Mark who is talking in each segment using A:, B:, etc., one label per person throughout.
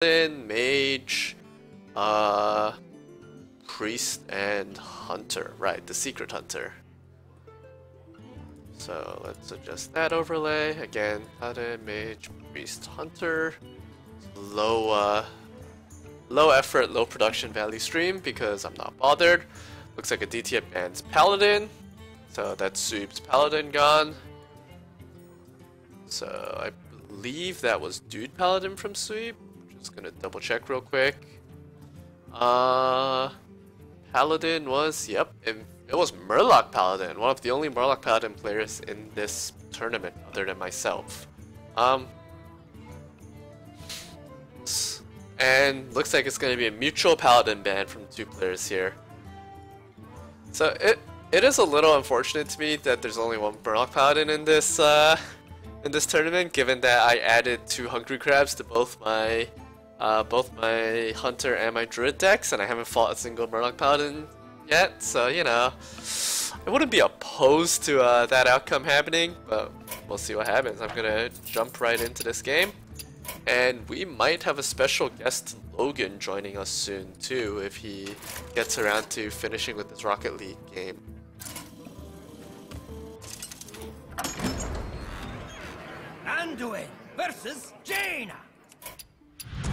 A: Paladin, Mage, Priest, and Hunter. Right, the Secret Hunter. So let's adjust that overlay. Again, Paladin, Mage, Priest, Hunter. Low effort, low production value stream because I'm not bothered. Looks like Adithya bans Paladin. So that's Suhib's Paladin gone. So I believe that was Dude Paladin from Suhib. Just gonna double check real quick. Paladin was, yep, it was Murloc Paladin, one of the only Murloc Paladin players in this tournament other than myself. And looks like it's gonna be a mutual Paladin ban from 2 players here. So it is a little unfortunate to me that there's only one Murloc Paladin in this tournament, given that I added 2 Hungry Crabs to both my Hunter and my Druid decks, and I haven't fought a single Murloc Paladin yet. So you know, I wouldn't be opposed to that outcome happening, but we'll see what happens. I'm gonna jump right into this game, and we might have a special guest, Logan, joining us soon too, if he gets around to finishing with this Rocket League game.
B: Anduin versus Jaina.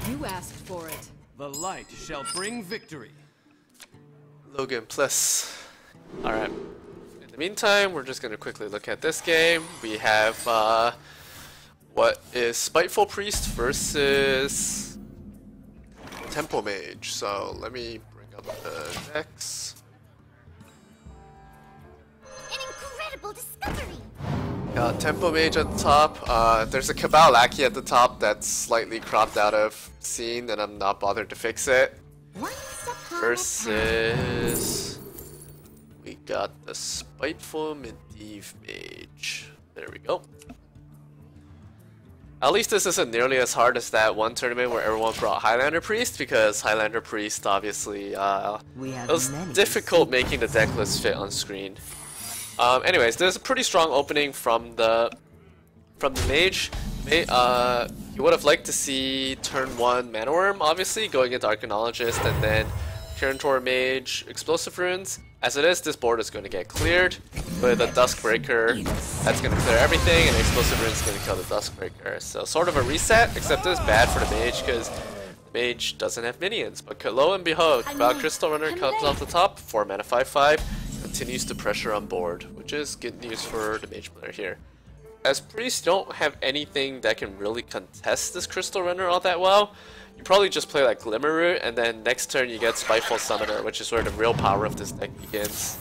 C: You asked for it.
B: The light shall bring victory.
A: Logan plus. Alright. In the meantime, we're just gonna quickly look at this game. We have what is Spiteful Priest versus Tempo Mage. So let me bring up the decks.
D: An incredible discovery!
A: Tempo Mage at the top. There's a Cabal Lackey at the top that's slightly cropped out of scene, and I'm not bothered to fix it. Versus, we got the Spiteful Medivh Mage. There we go. At least this isn't nearly as hard as that one tournament where everyone brought Highlander Priest, because Highlander Priest obviously it was difficult making the deck list fit on screen. Anyways, there's a pretty strong opening from the Mage. You would have liked to see turn 1 Mana Worm, obviously, going into Arcanologist, and then Kirantor Mage, Explosive Runes. As it is, this board is going to get cleared with a Duskbreaker. That's going to clear everything, and Explosive Runes is going to kill the Duskbreaker. So sort of a reset, except it's bad for the Mage because the Mage doesn't have minions. But lo and behold, Crystal Runner comes off the top, 4 mana 5/5. Continues to pressure on board, which is good news for the Mage player here. As Priests don't have anything that can really contest this Crystal Runner all that well, you probably just play like Glimmerroot, and then next turn you get Spiteful Summoner, which is where the real power of this deck begins.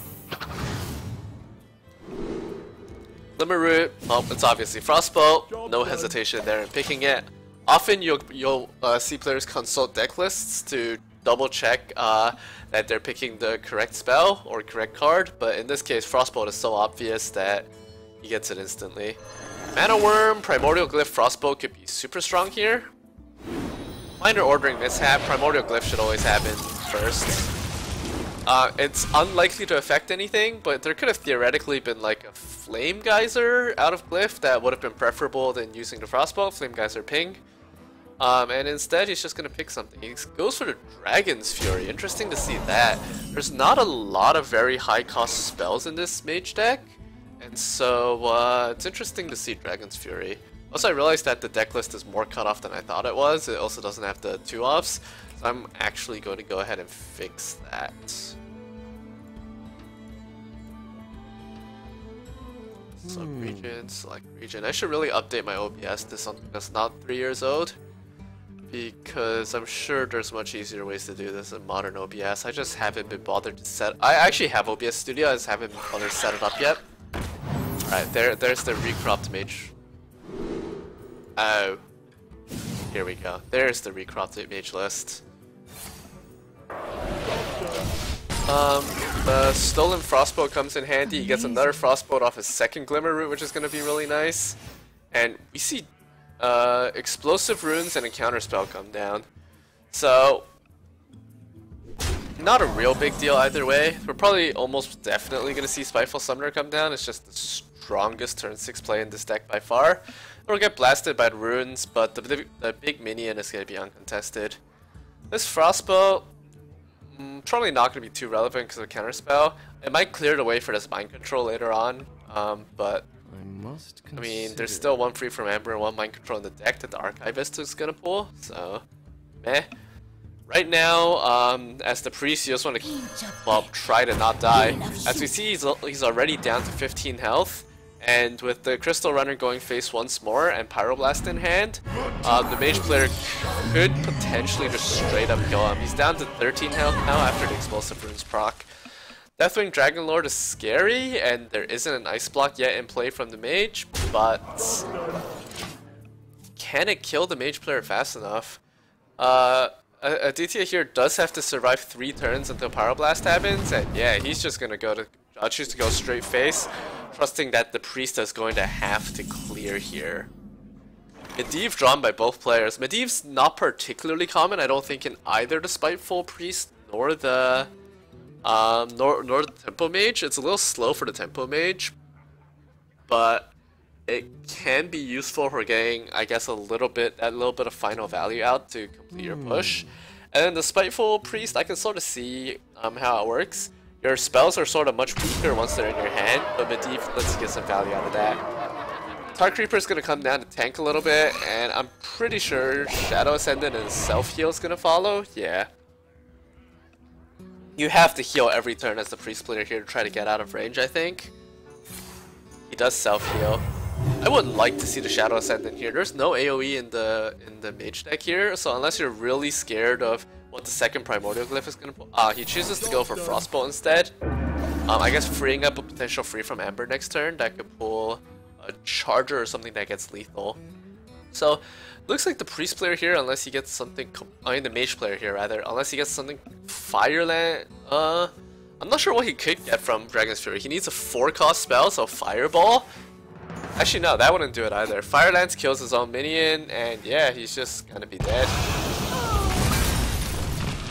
A: Glimmerroot, well, it's obviously Frostbolt, no hesitation there in picking it. Often you'll see players consult deck lists to double check that they're picking the correct spell or correct card, but in this case Frostbolt is so obvious that he gets it instantly. Mana Worm, Primordial Glyph, Frostbolt could be super strong here. Minor ordering mishap, Primordial Glyph should always happen first. It's unlikely to affect anything, but there could have theoretically been like a Flame Geyser out of Glyph that would have been preferable than using the Frostbolt, Flame Geyser ping. And instead he's just gonna pick something. He goes for the Dragon's Fury. Interesting to see that. There's not a lot of very high cost spells in this Mage deck, and so it's interesting to see Dragon's Fury. Also, I realized that the deck list is more cut off than I thought it was. It also doesn't have the 2-offs, so I'm actually going to go ahead and fix that. Sub-region, select region. I should really update my OBS to something that's not 3 years old, because I'm sure there's much easier ways to do this in modern OBS. I just haven't been bothered to set. I actually have OBS Studio, I just haven't been bothered to set it up yet. Alright, there's the recropped Mage. Oh, here we go. There's the recropped Mage list. The Stolen Frostbolt comes in handy. He gets another Frostbolt off his second Glimmerroot, which is going to be really nice. And we see Explosive Runes and a Counterspell come down. So, not a real big deal either way. We're probably almost definitely going to see Spiteful Summoner come down. It's just strongest turn 6 play in this deck by far. It'll get blasted by the runes, but the big minion is going to be uncontested. This Frostbow, probably not going to be too relevant because of the counterspell. It might clear the way for this mind control later on, but I mean, there's still one free from Amber and one mind control in the deck that the Archivist is going to pull, so meh. Right now, as the priest, you just want to, well, try to not die. As we see, he's already down to 15 health, and with the Crystal Runner going face once more and Pyroblast in hand, the mage player could potentially just straight up kill him. He's down to 13 health now after the Explosive Runes proc. Deathwing Dragonlord is scary, and there isn't an Ice Block yet in play from the mage, but can it kill the mage player fast enough? Adithya here does have to survive 3 turns until Pyroblast happens, and yeah, he's just gonna choose to go straight face, trusting that the priest is going to have to clear here. Medivh drawn by both players. Medivh's not particularly common, I don't think, in either the Spiteful Priest nor the Tempo Mage. It's a little slow for the Tempo Mage, but it can be useful for getting, I guess, that little bit of final value out to complete your push. And then the Spiteful Priest, I can sort of see how it works. Your spells are sort of much weaker once they're in your hand, but Medivh lets you get some value out of that. Tar Creeper is going to come down to tank a little bit, and I'm pretty sure Shadow Ascendant and Self-Heal is going to follow. Yeah. You have to heal every turn as the priest player here to try to get out of range, I think. He does self-heal. I would like to see the Shadow Ascendant here. There's no AoE in the mage deck here, so unless you're really scared of what the second Primordial Glyph is going to pull... he chooses to go for Frostbolt instead. I guess freeing up a potential free from Amber next turn that could pull a Charger or something that gets lethal. So, looks like the priest player here, unless he gets something... I mean the mage player here, rather. Unless he gets something... Fireland... I'm not sure what he could get from Dragon's Fury. He needs a 4-cost spell, so Fireball? Actually, no, that wouldn't do it either. Firelands kills his own minion, and yeah, he's just gonna be dead.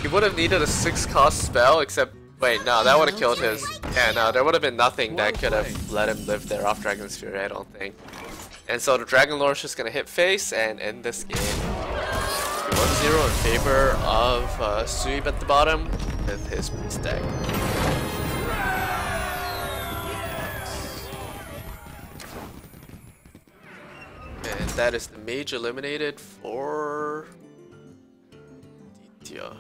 A: He would have needed a 6-cost spell, except... Wait, no, that would have killed his... Yeah, no, there would have been nothing that could have let him live there off Dragon's Fury, I don't think. And so the Dragon Lord is just gonna hit face and end this game. 1-0 in favor of Suhib at the bottom with his priest deck. And that is the mage eliminated for Adithya.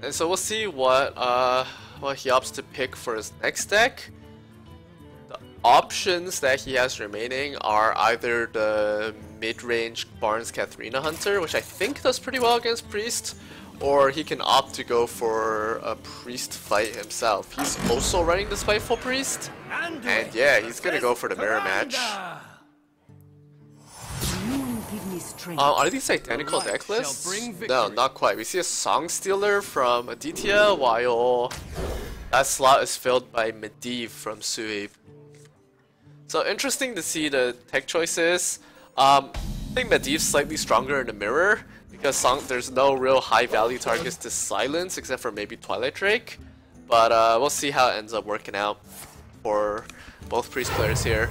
A: And so we'll see what he opts to pick for his next deck. The options that he has remaining are either the mid-range Barnes Katharina Hunter, which I think does pretty well against Priest, or he can opt to go for a Priest fight himself. He's also running the Spiteful Priest, and yeah, he's gonna go for the mirror match. Are these identical deck lists? No, not quite. We see a Song Stealer from Adithya, while that slot is filled by Medivh from Suhib. So interesting to see the tech choices. I think Medivh's slightly stronger in the mirror, because there's no real high value targets to silence except for maybe Twilight Drake. But we'll see how it ends up working out for both priest players here.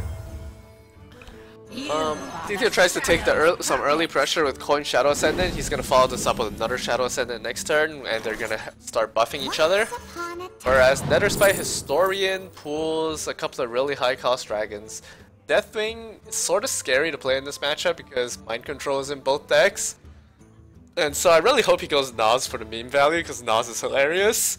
A: Adithya tries to take some early pressure with Coin Shadow Ascendant. He's gonna follow this up with another Shadow Ascendant next turn, and they're gonna start buffing each other. Whereas Netherspite Historian pulls a couple of really high cost dragons. Deathwing is sort of scary to play in this matchup because Mind Control is in both decks. And so I really hope he goes Nas for the meme value because Nas is hilarious.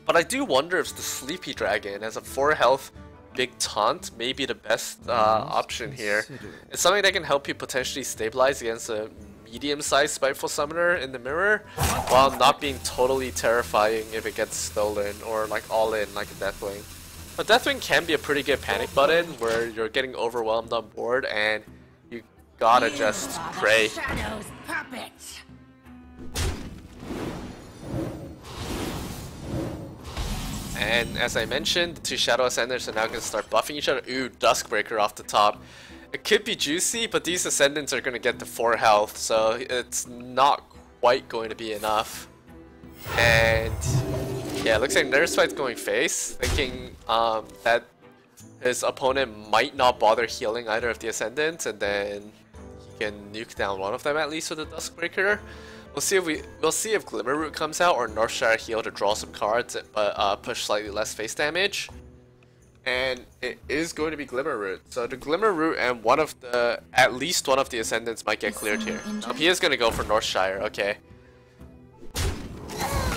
A: But I do wonder if the Sleepy Dragon as a 4 health big taunt may be the best option here. It's something that can help you potentially stabilize against a medium-sized Spiteful Summoner in the mirror, while not being totally terrifying if it gets stolen or like all in like a Deathwing. But Deathwing can be a pretty good panic button where you're getting overwhelmed on board and you gotta just pray. And as I mentioned, the 2 Shadow Ascendants are now going to start buffing each other. Ooh, Duskbreaker off the top. It could be juicy, but these Ascendants are going to get to 4 health, so it's not quite going to be enough. And Yeah, looks like Netherspite's going face, thinking that his opponent might not bother healing either of the Ascendants, and then he can nuke down one of them at least with the Duskbreaker. We'll see if Glimmerroot comes out or Northshire heal to draw some cards, but push slightly less face damage. And it is going to be Glimmerroot. So the Glimmerroot and at least one of the Ascendants might get cleared here. He is going to go for Northshire, okay.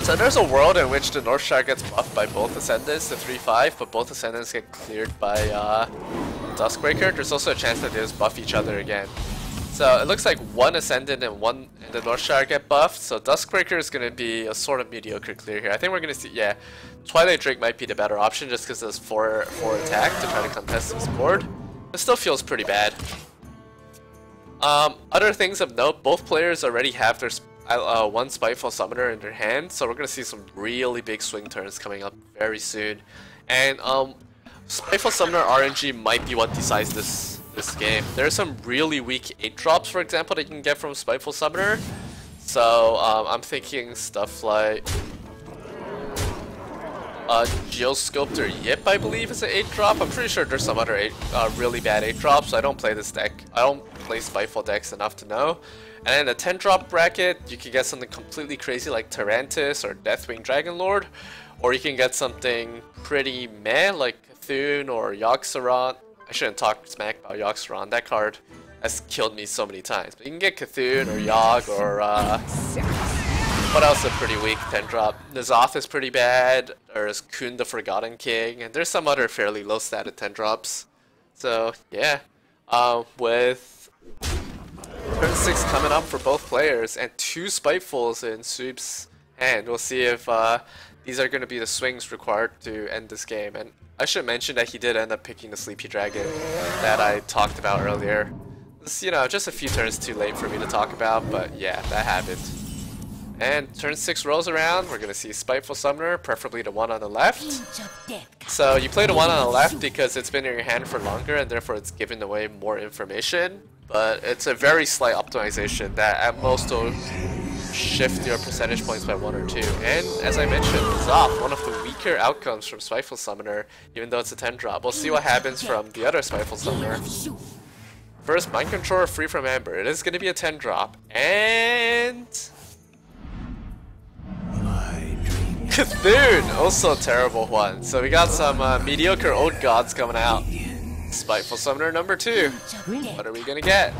A: So there's a world in which the Northshire gets buffed by both Ascendants to 3-5, but both Ascendants get cleared by Duskbreaker. There's also a chance that they just buff each other again. So it looks like one Ascendant and the Northshire get buffed, so Duskbreaker is going to be a sort of mediocre clear here. I think we're going to see, yeah, Twilight Drake might be the better option just because there's 4 attack to try to contest this board. It still feels pretty bad. Other things of note, both players already have their one Spiteful Summoner in their hand, so we're going to see some really big swing turns coming up very soon. And Spiteful Summoner RNG might be what decides this game. There's some really weak 8-drops, for example, that you can get from Spiteful Summoner. So I'm thinking stuff like Geosculptor Yip, I believe, is an 8-drop. I'm pretty sure there's some other really bad 8-drops. I don't play this deck. I don't play Spiteful decks enough to know. And in the 10-drop bracket, you can get something completely crazy like Tarantus or Deathwing Dragonlord, or you can get something pretty meh like Cthulhu or Yogg-Saron. I shouldn't talk smack about Yogg-Saron. That card has killed me so many times. But you can get Cthulhu or Yogg or what else is pretty weak 10-drop? N'Zoth is pretty bad. There's Khun the Forgotten King, and there's some other fairly low stated 10-drops. So yeah, with turn 6 coming up for both players and 2 Spitefuls in Suhib's hand, we'll see if these are going to be the swings required to end this game. And I should mention that he did end up picking the Sleepy Dragon that I talked about earlier. It's, you know, just a few turns too late for me to talk about, but yeah, that happened. And turn 6 rolls around, we're going to see Spiteful Summoner, preferably the one on the left. So you play the one on the left because it's been in your hand for longer and therefore it's giving away more information. But it's a very slight optimization that at most will shift your percentage points by 1 or 2. And as I mentioned, N'Zoth, one of the weaker outcomes from Spiteful Summoner, even though it's a 10-drop. We'll see what happens from the other Spiteful Summoner. First, Mind Control free from Amber. It is going to be a 10-drop. And Cthulhu, also a terrible one. So we got some mediocre Old Gods coming out. Spiteful Summoner number 2. What are we going to get?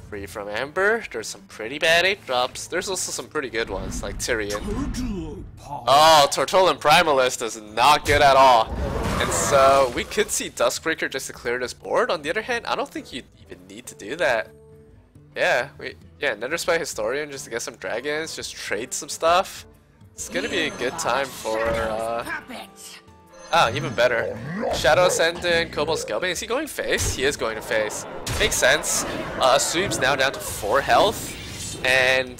A: Free from Amber. There's some pretty bad 8-drops. There's also some pretty good ones, like Tyrion. Oh, Tortolan Primalist is not good at all. And so we could see Duskbreaker just to clear this board. On the other hand, I don't think you even need to do that. Yeah, Netherspite Historian just to get some dragons, just trade some stuff. It's gonna be a good time for even better. Shadow Ascendant, Cobalt Scalebane. Is he going face? He is going to face. Makes sense. Suhib's now down to 4 health, and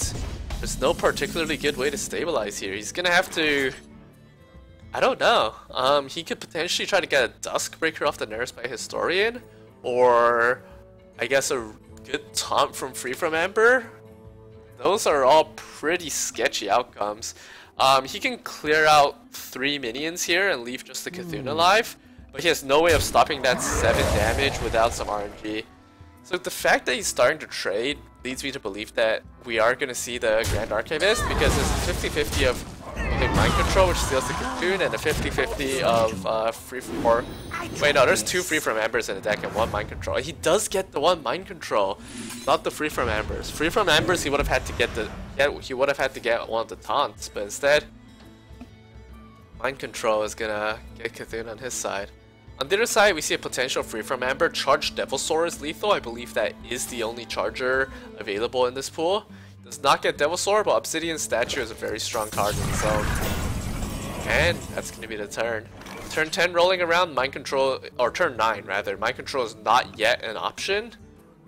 A: there's no particularly good way to stabilize here. He's gonna have to, I don't know. He could potentially try to get a Duskbreaker off the Netherspite Historian, or I guess a good taunt from Free From Amber. Those are all pretty sketchy outcomes. He can clear out 3 minions here and leave just the Cthulhu alive, but he has no way of stopping that 7 damage without some RNG. So the fact that he's starting to trade leads me to believe that we are going to see the Grand Archivist, because it's a 50-50 of Mind Control, which steals the Cocoon, and a 50-50 of Free From... Or, wait, no, there's 2 Free From Ambers in the deck and 1 Mind Control. He does get the 1 Mind Control, not the Free From Ambers. Free From Ambers, he would have had to get one of the taunts, but instead, Mind Control is gonna get Cthulhu on his side. On the other side, we see a potential Free From Amber. Charged Devilsaur is lethal. I believe that is the only charger available in this pool. Does not get Devilsaur, but Obsidian Statue is a very strong card in its own. And that's going to be the turn. Turn 10 rolling around, Mind Control, or turn 9 rather, Mind Control is not yet an option.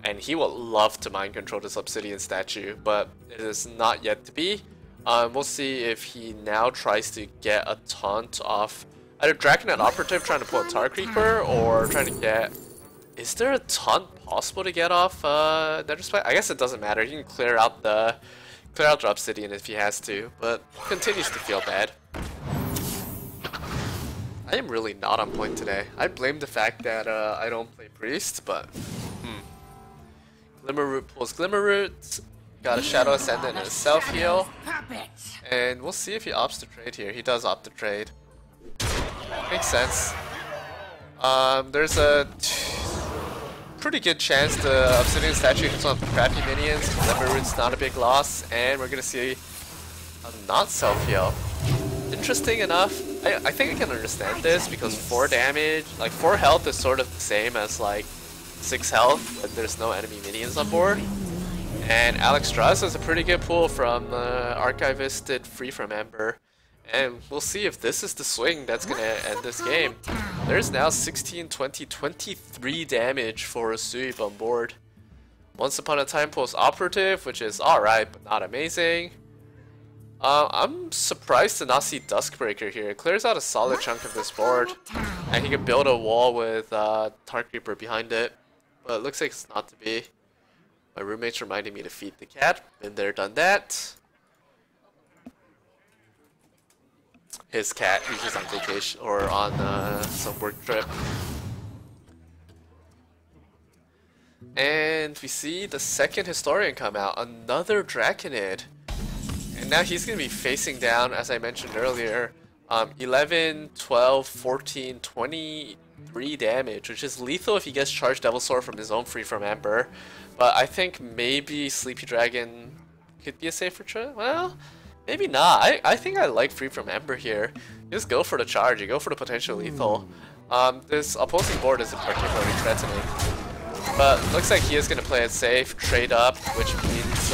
A: And he will love to Mind Control this Obsidian Statue, but it is not yet to be. We'll see if he now tries to get a taunt off either Draconet Operative trying to pull a Tar Creeper, or trying to get... Is there a taunt possible to get off Netherspite? I guess it doesn't matter. You can clear out the clear out Drop City if he has to, but continues to feel bad. I am really not on point today. I blame the fact that I don't play Priest, but Glimmerroot pulls Glimmerroot, got a Shadow Ascendant and a self-heal, and we'll see if he opts to trade here. He does opt to trade. Makes sense. There's a pretty good chance the Obsidian Statue hits one of the crappy minions. Glimmerroot's not a big loss, and we're gonna see a not self-heal. Interesting enough, I think I can understand this because 4 damage, like 4 health is sort of the same as like 6 health when there's no enemy minions on board. And Alexstrasza is a pretty good pull from Archivisted Free from Ember. And we'll see if this is the swing that's gonna end this game. There's now 16, 20, 23 damage for a Suhib on board. Once Upon a Time pulls Operative, which is alright but not amazing. I'm surprised to not see Duskbreaker here. It clears out a solid chunk of this board, and he can build a wall with Tar Creeper behind it, but it looks like it's not to be. My roommate's reminding me to feed the cat. Been there, done that. His cat, he's just on vacation or on some work trip. And we see the second Historian come out, another Draconid. And now he's going to be facing down, as I mentioned earlier, 11, 12, 14, 23 damage, which is lethal if he gets Charged Devil Sword from his own Free from Ember. But I think maybe Sleepy Dragon could be a safer choice. Well, maybe not. I think I like Free from Ember here. You just go for the charge, you go for the potential lethal. This opposing board isn't particularly threatening. But looks like he is going to play it safe, trade up, which means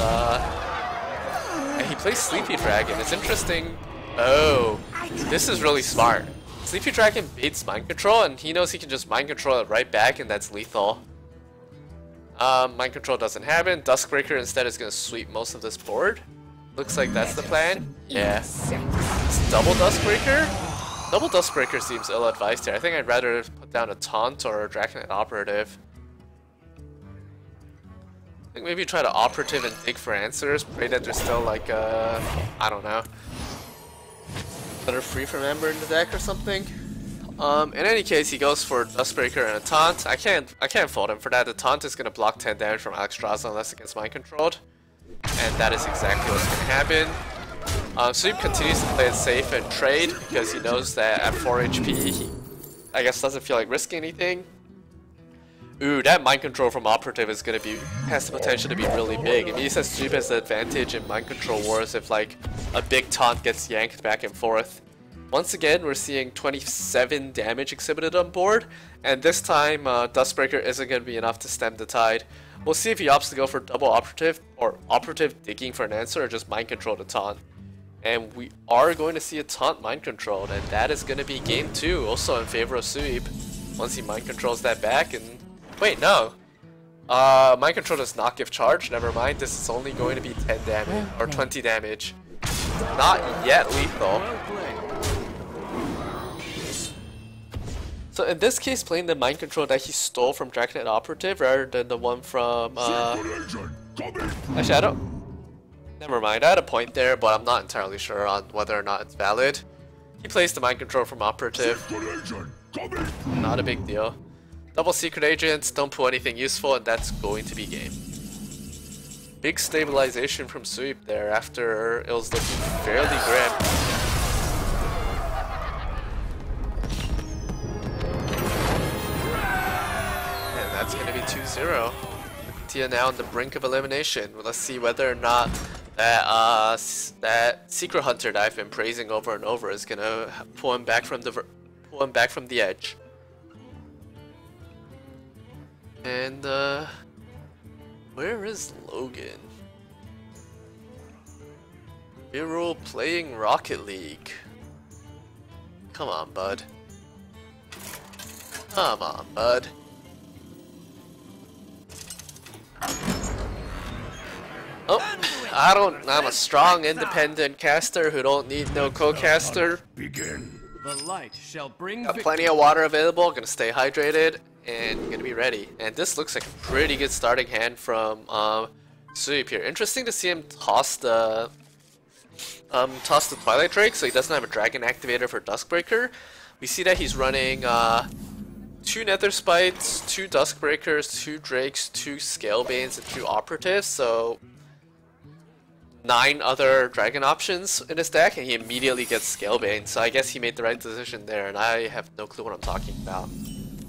A: and he plays Sleepy Dragon. It's interesting. Oh, this is really smart. Sleepy Dragon baits Mind Control, and he knows he can just Mind Control it right back, and that's lethal. Mind Control doesn't happen. Duskbreaker instead is going to sweep most of this board. Looks like that's the plan. Yeah. It's double Duskbreaker? Double Duskbreaker seems ill-advised here. I think I'd rather put down a Taunt or a Draconid Operative. I think maybe try to Operative and dig for answers. Pray that there's still like I don't know, another Free from Ember in the deck or something. In any case, he goes for Duskbreaker and a Taunt. I can't fault him for that. The Taunt is gonna block 10 damage from Alexstrasza unless it gets Mind Controlled. And that is exactly what's gonna happen. Suhib continues to play it safe and trade because he knows that at 4 HP he, I guess, doesn't feel like risking anything. Ooh, that Mind Control from Operative is gonna be, has the potential to be really big. It means that Suhib has the advantage in Mind Control wars if like a big taunt gets yanked back and forth. Once again, we're seeing 27 damage exhibited on board, and this time Duskbreaker isn't gonna be enough to stem the tide. We'll see if he opts to go for double Operative or Operative digging for an answer or just Mind Control the taunt. And we are going to see a taunt Mind Controlled, and that is gonna be game 2, also in favor of Suhib. Once he Mind Controls that back and wait, no. Mind Control does not give charge. Never mind. This is only going to be 10 damage or 20 damage. Not yet lethal. So in this case, playing the Mind Control that he stole from Draconid Operative rather than the one from actually, I don't. Never mind. I had a point there, but I'm not entirely sure on whether or not it's valid. He plays the Mind Control from Operative. Not a big deal. Double Secret Agents, don't pull anything useful, and that's going to be game. Big stabilization from Suhib there after it was looking fairly grim. And that's going to be 2-0. Adithya now on the brink of elimination. Well, let's see whether or not that that Secret Hunter that I've been praising over and over is going to pull him back from the edge. And, where is Logan? Hero playing Rocket League. Come on, bud. Come on, bud. Oh, I'm a strong independent caster who don't need no co-caster.
B: Begin. The light shall bring
A: Got plenty of water available, gonna stay hydrated, and gonna be ready. And this looks like a pretty good starting hand from Suhib here. Interesting to see him toss the Twilight Drake, so he doesn't have a Dragon activator for Duskbreaker. We see that he's running 2 Nether Spites, 2 Duskbreakers, 2 Drakes, 2 Scalebanes, and 2 Operatives, so 9 other Dragon options in his deck, and he immediately gets Scalebane, so I guess he made the right decision there, and I have no clue what I'm talking about.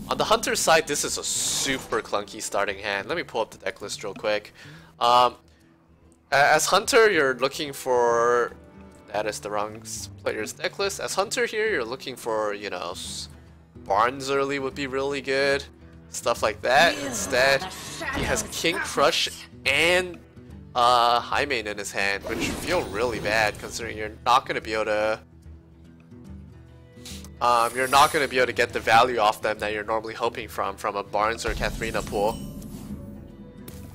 A: On the Hunter side, this is a super clunky starting hand. Let me pull up the deck list real quick. As Hunter, you're looking for... That is the wrong player's deck list. As Hunter here, you're looking for, you know, Barnes early would be really good. Stuff like that. Instead, he has King Crush and Highmane in his hand, which feel really bad considering you're not going to be able to... get the value off them that you're normally hoping from a Barnes or Katharina pool.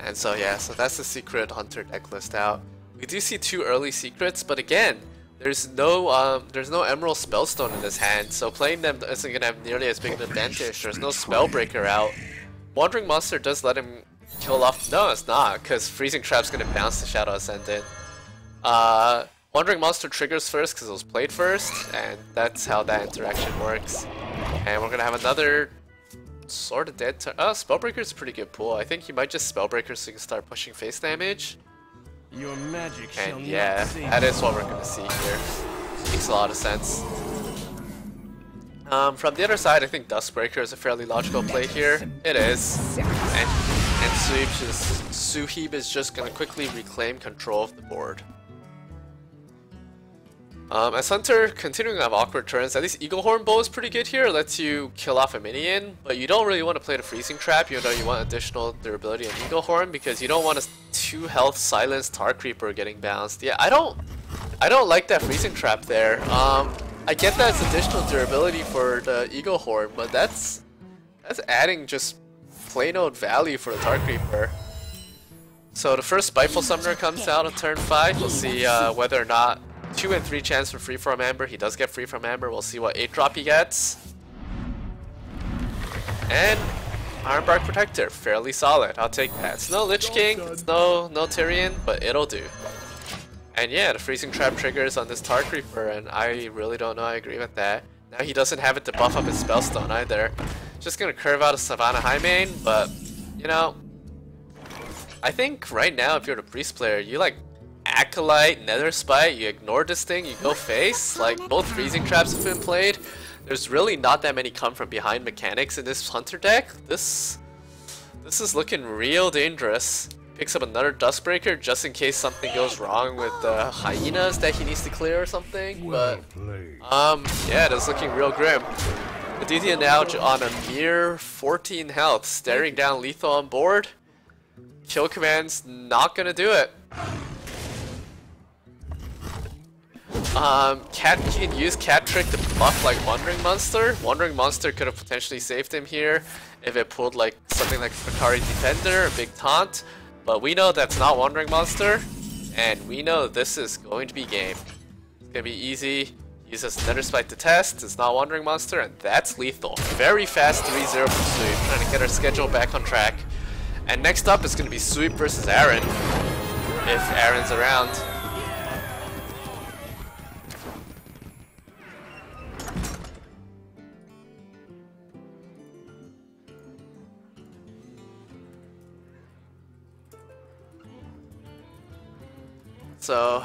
A: And so yeah, so that's the secret Hunter deck list out. We do see 2 early secrets, but again, there's no Emerald Spellstone in his hand, so playing them isn't gonna have nearly as big an advantage. There's no Spellbreaker out. Wandering Monster does let him kill off. No, it's not, because Freezing Trap's gonna bounce the Shadow Ascendant. Wandering Monster triggers first because it was played first, and that's how that interaction works. And we're gonna have another sort of dead turn. Oh, Spellbreaker's a pretty good pool. I think you might just Spellbreaker so you can start pushing face damage.
B: Your magic shall
A: And yeah,
B: not save
A: that is what we're gonna see here. Makes a lot of sense. From the other side, I think Duskbreaker is a fairly logical play here. It is. And Suhib is just gonna quickly reclaim control of the board. As Hunter, continuing to have awkward turns, at least Eaglehorn Bow is pretty good here, lets you kill off a minion, but you don't really want to play the Freezing Trap, even though you want additional durability on Eaglehorn, because you don't want a 2 health silence Tar Creeper getting bounced. Yeah, I don't like that Freezing Trap there. I get that it's additional durability for the Eaglehorn, but that's adding just plain old value for the Tar Creeper. So the first Spiteful Summoner comes out on turn 5, we'll see whether or not 2 and 3 chance for Freeform Amber. He does get Freeform Amber. We'll see what 8-drop he gets. And Ironbark Protector, fairly solid. I'll take that. It's no Lich King, it's no Tyrion, but it'll do. And yeah, the Freezing Trap triggers on this Tar Creeper, and I really don't know I agree with that. Now he doesn't have it to buff up his Spellstone either. Just gonna curve out a Savannah Highmane, but you know, I think right now if you're the Priest player, you like Acolyte, Nether Spite, you ignore this thing, you go face. Like, both Freezing Traps have been played. There's really not that many come from behind mechanics in this Hunter deck. This is looking real dangerous. Picks up another Duskbreaker just in case something goes wrong with the hyenas that he needs to clear or something. But yeah, that's looking real grim. Adithya now on a mere 14 health, staring down lethal on board. Kill command's not gonna do it. He can use Cat Trick to buff like Wandering Monster. Wandering Monster could have potentially saved him here if it pulled like something like Fakari Defender or Big Taunt. But we know that's not Wandering Monster, and we know this is going to be game. It's gonna be easy. Use this Nether Spite to test. It's not Wandering Monster, and that's lethal. Very fast 3-0 for Suhib, trying to get our schedule back on track. And next up is gonna be Suhib versus Aaron, if Aaron's around. So